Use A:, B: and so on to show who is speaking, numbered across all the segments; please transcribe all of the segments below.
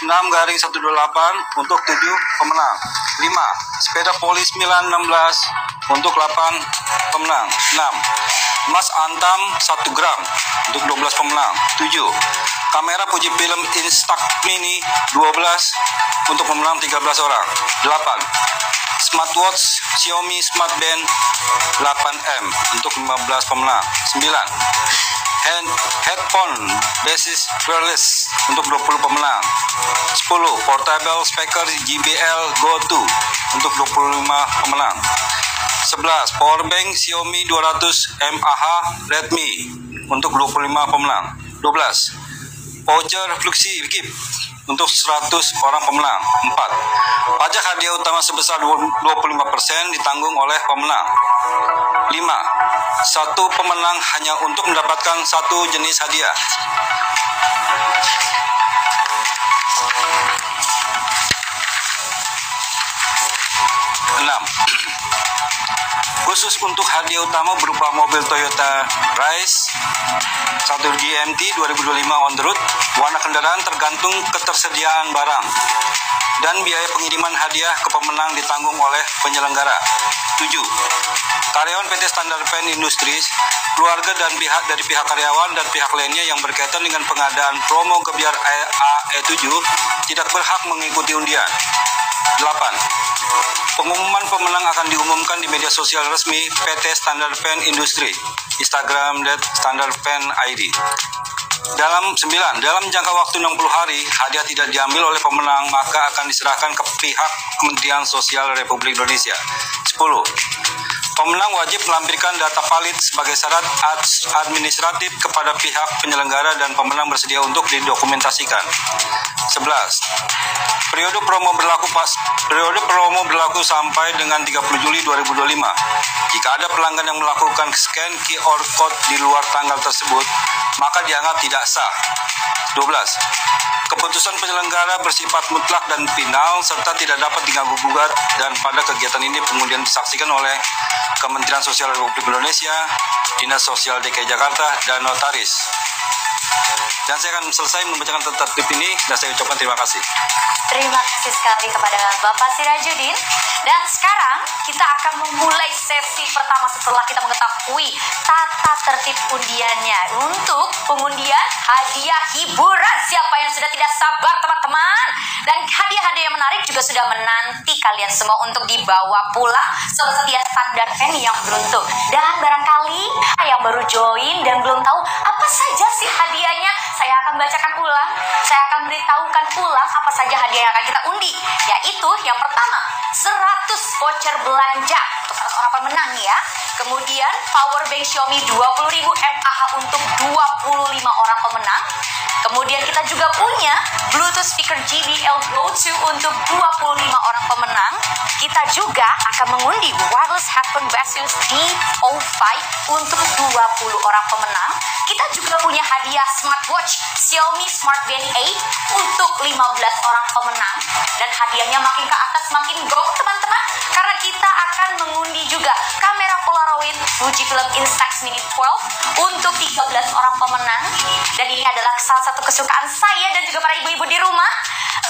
A: 6-128 untuk 7 pemenang. 5. Sepeda Polis Milan 16 untuk 8 pemenang. 6. Emas Antam 1 gram untuk 12 pemenang. 7. Kamera Fujifilm Instax Mini 12 untuk pemenang 13 orang. 8. Smartwatch Xiaomi Smart Band 8M untuk 15 pemenang. 9. Headphone Basis Wireless untuk 20 pemenang. 10. Portable Speaker JBL Go 2 untuk 25 pemenang. 11. Powerbank Xiaomi 200 mAh Redmi untuk 25 pemenang. 12. Voucher Fluxi Gift untuk 100 orang pemenang. 4. Pajak hadiah utama sebesar 25% ditanggung oleh pemenang. 5. Satu pemenang hanya untuk mendapatkan satu jenis hadiah. 6. Khusus untuk hadiah utama berupa mobil Toyota Rise 1 GMT 2025 on the road, warna kendaraan tergantung ketersediaan barang, dan biaya pengiriman hadiah ke pemenang ditanggung oleh penyelenggara. 7. Karyawan PT Standard Pen Industries, keluarga dan dari pihak karyawan dan pihak lainnya yang berkaitan dengan pengadaan promo Gebyar AE7 tidak berhak mengikuti undian. 8. Pengumuman pemenang akan diumumkan di media sosial resmi PT Standard Pen Industry, Instagram @standardpen.id. Dalam jangka waktu 60 hari, hadiah tidak diambil oleh pemenang, maka akan diserahkan ke pihak Kementerian Sosial Republik Indonesia. 10. Pemenang wajib melampirkan data valid sebagai syarat administratif kepada pihak penyelenggara dan pemenang bersedia untuk didokumentasikan. 11. Periode promo berlaku sampai dengan 30 Juli 2025. Jika ada pelanggan yang melakukan scan QR code di luar tanggal tersebut, maka dianggap tidak sah. 12. Keputusan penyelenggara bersifat mutlak dan final serta tidak dapat diganggu-gugat, dan pada kegiatan ini kemudian disaksikan oleh Kementerian Sosial Republik Indonesia, Dinas Sosial DKI Jakarta, dan notaris. Dan saya akan selesai membacakan tertib ini, dan saya ucapkan terima kasih.
B: Terima kasih sekali kepada Bapak Sirajuddin. Dan sekarang kita akan memulai sesi pertama setelah kita mengetahui tata tertib undiannya. Untuk pengundian hadiah hiburan, siapa yang sudah tidak sabar teman-teman? Dan hadiah-hadiah yang menarik juga sudah menanti kalian semua untuk dibawa pulang seperti Standard Pen yang beruntung. Dan barangkali yang baru join dan belum tahu apa saja sih hadiahnya, saya akan bacakan ulang, saya akan beritahukan ulang apa saja hadiah yang akan kita undi. Yaitu yang pertama, 100 voucher belanja untuk 100 orang pemenang ya. Kemudian powerbank Xiaomi 20.000 mAh untuk 25 orang pemenang. Kemudian kita juga punya Bluetooth speaker JBL Go 2 untuk 25 orang pemenang. Kita juga akan mengundi wireless headphone Basis D05 untuk 20 orang pemenang. Kita juga punya hadiah smartwatch Xiaomi Smart Band 8 untuk 15 orang pemenang. Dan hadiahnya makin ke atas makin gong teman-teman, karena kita akan mengundi juga kamera Polaroid Fujifilm Instax Mini 12 untuk 13 orang pemenang. Dan ini adalah salah satu kesukaan saya dan juga para ibu-ibu di rumah,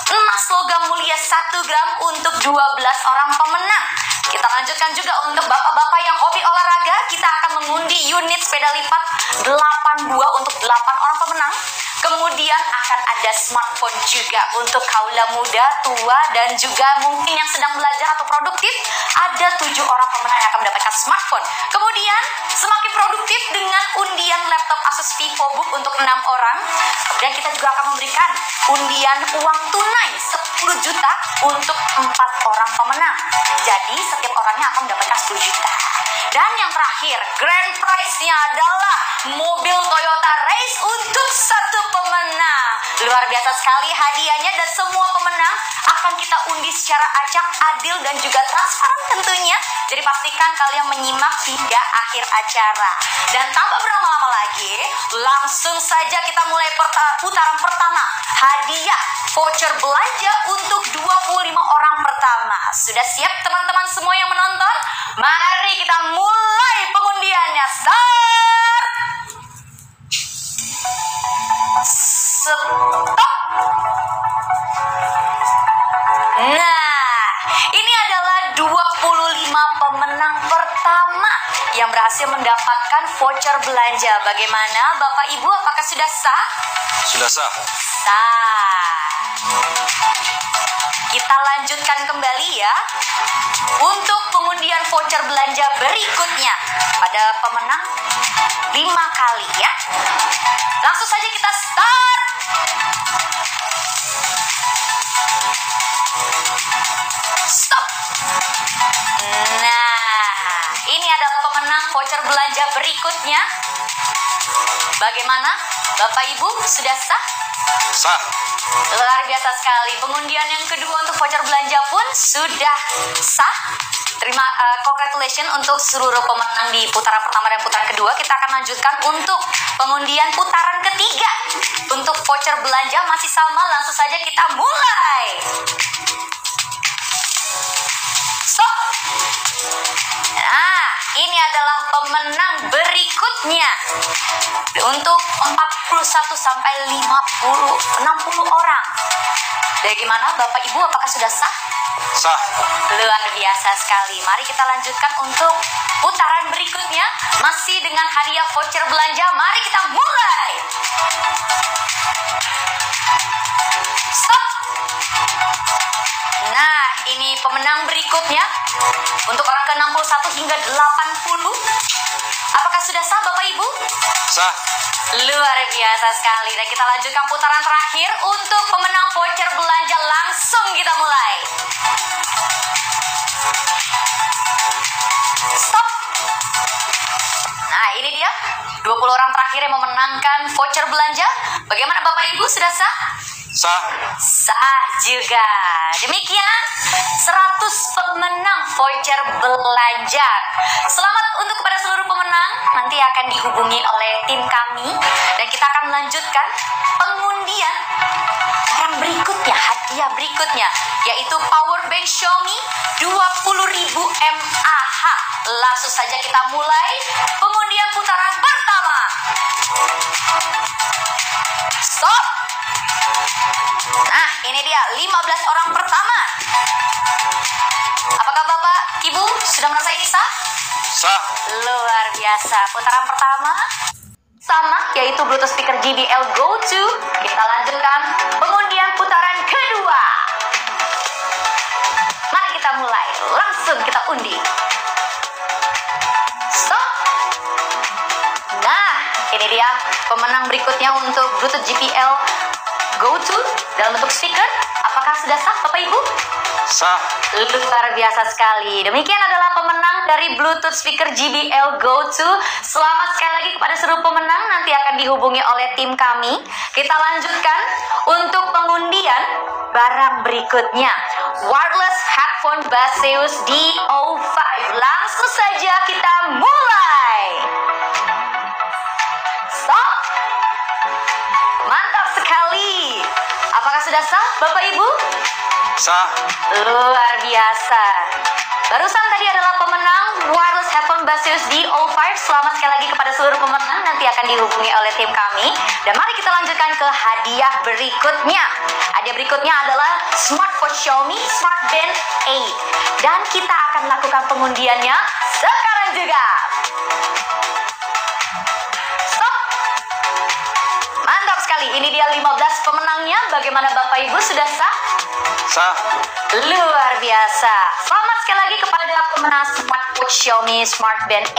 B: emas logam mulia 1 gram untuk 12 orang pemenang. Kita lanjutkan juga untuk bapak-bapak yang hobi olahraga, kita akan mengundi unit sepeda lipat 82 untuk 8 orang pemenang. Kemudian akan ada smartphone juga untuk kaula muda, tua, dan juga mungkin yang sedang belajar atau produktif. Ada 7 orang pemenang yang akan mendapatkan smartphone. Kemudian semakin produktif dengan undian laptop Asus VivoBook untuk 6 orang. Dan kita juga akan memberikan undian uang tunai 10 juta untuk 4 orang pemenang. Jadi setiap orangnya akan mendapatkan 10 juta. Dan yang terakhir, grand prize-nya adalah mobil Toyota Race untuk 1 pemenang. Luar biasa sekali hadiahnya, dan semua pemenang akan kita undi secara acak, adil, dan juga transparan tentunya. Jadi pastikan kalian menyimak hingga akhir acara. Dan tanpa berlama-lama lagi, langsung saja kita mulai putaran pertama. Hadiah voucher belanja untuk 25 orang pertama. Sudah siap teman-teman semua yang menonton? Mari kita mulai pengundiannya. Start! Stop! Nah, ini adalah 25 pemenang pertama yang berhasil mendapatkan voucher belanja. Bagaimana Bapak Ibu, apakah sudah sah?
A: Sudah sah.
B: Sah. Kita lanjutkan kembali ya. Untuk pengundian voucher belanja berikutnya pada pemenang 5 kali ya. Langsung saja kita start. Stop. Nah, ini adalah pemenang voucher belanja berikutnya. Bagaimana Bapak Ibu, sudah sah?
A: Sah.
B: Luar biasa sekali. Pengundian yang kedua untuk voucher belanja pun sudah sah. Congratulations untuk seluruh pemenang di putaran pertama dan putaran kedua. Kita akan lanjutkan untuk pengundian putaran ketiga. Untuk voucher belanja masih sama, langsung saja kita mulai. Stop. Nah, ini adalah pemenang berikutnya. Untuk 41 sampai 60 orang. Bagaimana Bapak Ibu, apakah sudah sah?
A: Sah.
B: Luar biasa sekali. Mari kita lanjutkan untuk putaran berikutnya. Masih dengan hadiah voucher belanja. Mari kita mulai. Stop. Nah, ini pemenang berikutnya. Untuk orang ke-61 hingga 80. Apakah sudah sah Bapak Ibu?
A: Sah.
B: Luar biasa sekali. Dan kita lanjutkan putaran terakhir untuk pemenang voucher belanja. Langsung kita mulai. Stop. Nah, ini dia 20 orang terakhir yang memenangkan voucher belanja. Bagaimana Bapak Ibu, sudah sah?
A: Sah.
B: Sah juga. Demikian 100 pemenang voucher belanja. Selamat untuk kepada seluruh pemenang. Nanti akan dihubungi oleh tim kami dan kita akan melanjutkan pengundian barang berikutnya, hadiah berikutnya, yaitu power bank Xiaomi 20.000 mAh. Langsung saja kita mulai pengundian putaran pertama. Stop. Nah, ini dia 15 orang pertama. Apakah Bapak Ibu sudah merasa ini sah?
A: Sah.
B: Luar biasa. Putaran pertama sama, yaitu Bluetooth speaker JBL Go 2. Kita lanjutkan pengundian putaran kedua. Mari kita mulai. Langsung kita undi. Stop. Nah, ini dia pemenang berikutnya untuk Bluetooth JBL Go 2 dalam bentuk speaker. Apakah sudah sah Bapak Ibu?
A: Sah.
B: Luar biasa sekali. Demikian adalah pemenang dari Bluetooth speaker JBL Go 2. Selamat sekali lagi kepada seluruh pemenang. Nanti akan dihubungi oleh tim kami. Kita lanjutkan untuk pengundian barang berikutnya. Wireless headphone Baseus D05. Langsung saja kita mulai. Stop. Mantap sekali. Apakah sudah sah Bapak Ibu?
A: Sah.
B: Luar biasa. Barusan tadi adalah pemenang wireless headphone Baseus D05. Selamat sekali lagi kepada seluruh pemenang. Nanti akan dihubungi oleh tim kami. Dan mari kita lanjutkan ke hadiah berikutnya. Hadiah berikutnya adalah smartphone Xiaomi Smart Band 8. Dan kita akan lakukan pengundiannya sekarang juga. Stop. Mantap sekali. Ini dia 15 pemenangnya. Bagaimana Bapak Ibu, sudah sah?
A: Sah.
B: Luar biasa. Selamat sekali lagi kepada pemenang smartwatch Xiaomi Smart Band 8.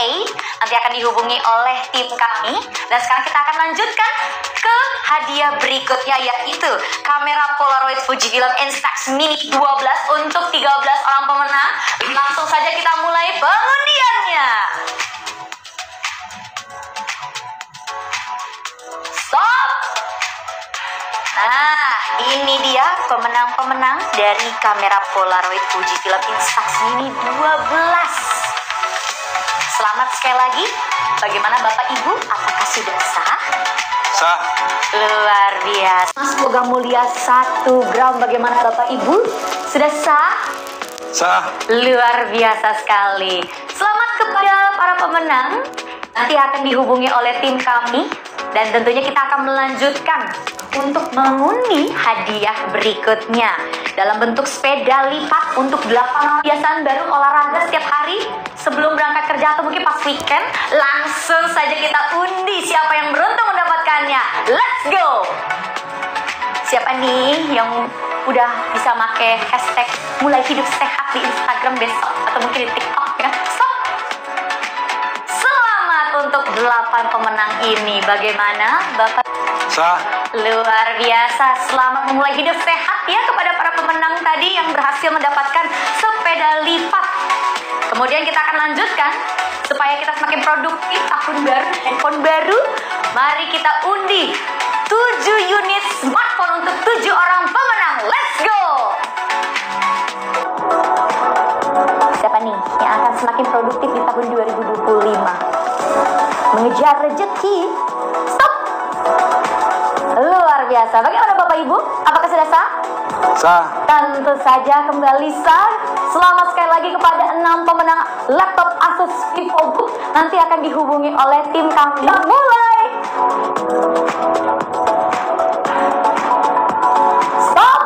B: Nanti akan dihubungi oleh tim kami. Dan sekarang kita akan lanjutkan ke hadiah berikutnya, yaitu kamera Polaroid Fujifilm Instax Mini 12 untuk 13 orang pemenang. Langsung saja kita mulai pengundiannya. Stop. Nah, ini dia pemenang-pemenang dari kamera Polaroid Fujifilm Instax Mini 12. Selamat sekali lagi. Bagaimana Bapak Ibu? Apakah sudah sah?
A: Sah.
B: Luar biasa. Semoga mulia 1 gram. Bagaimana Bapak Ibu? Sudah sah?
A: Sah.
B: Luar biasa sekali. Selamat kepada para pemenang. Nanti akan dihubungi oleh tim kami. Dan tentunya kita akan melanjutkan untuk mengundi hadiah berikutnya. dalam bentuk sepeda lipat untuk 8 kebiasaan baru olahraga setiap hari sebelum berangkat kerja atau mungkin pas weekend. Langsung saja kita undi siapa yang beruntung mendapatkannya. Let's go! Siapa nih yang udah bisa make hashtag mulai hidup sehat di Instagram besok atau mungkin di TikTok ya? Stop! Selamat untuk 8 pemenang ini. Bagaimana Bapak?
A: Sah.
B: Luar biasa. Selamat memulai hidup sehat ya kepada para pemenang tadi yang berhasil mendapatkan sepeda lipat. Kemudian kita akan lanjutkan supaya kita semakin produktif tahun baru, handphone baru. Mari kita undi 7 unit smartphone untuk 7 orang pemenang. Let's go! Siapa nih yang akan semakin produktif di tahun 2025? Mengejar rezeki. Stop! Luar biasa. Bagaimana Bapak Ibu? Apakah sudah sah?
A: Sah.
B: Tentu saja kembali sah. Selamat sekali lagi kepada 6 pemenang laptop Asus VivoBook. Nanti akan dihubungi oleh tim kami. Mulai. Stop.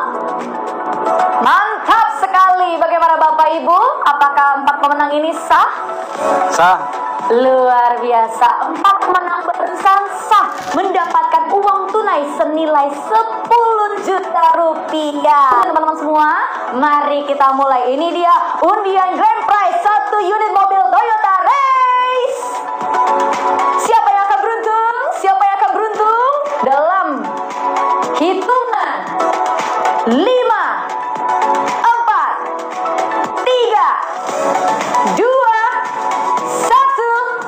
B: Mantap sekali. Bagaimana Bapak Ibu? Apakah 4 pemenang ini sah?
A: Sah.
B: Luar biasa. 4 pemenang barusan sah mendapatkan uang tunai senilai 10 juta rupiah. Teman-teman semua, mari kita mulai. Ini dia undian grand prize 1 unit mobil Toyota Race. Siapa yang akan beruntung? Siapa yang akan beruntung? Dalam hitungan 5, 4, 3, 2,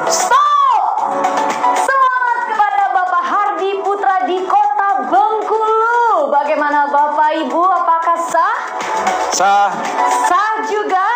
B: stop! Selamat kepada Bapak Hardi Putra di Kota Bengkulu. Bagaimana Bapak Ibu? Apakah sah?
A: Sah.
B: Sah juga.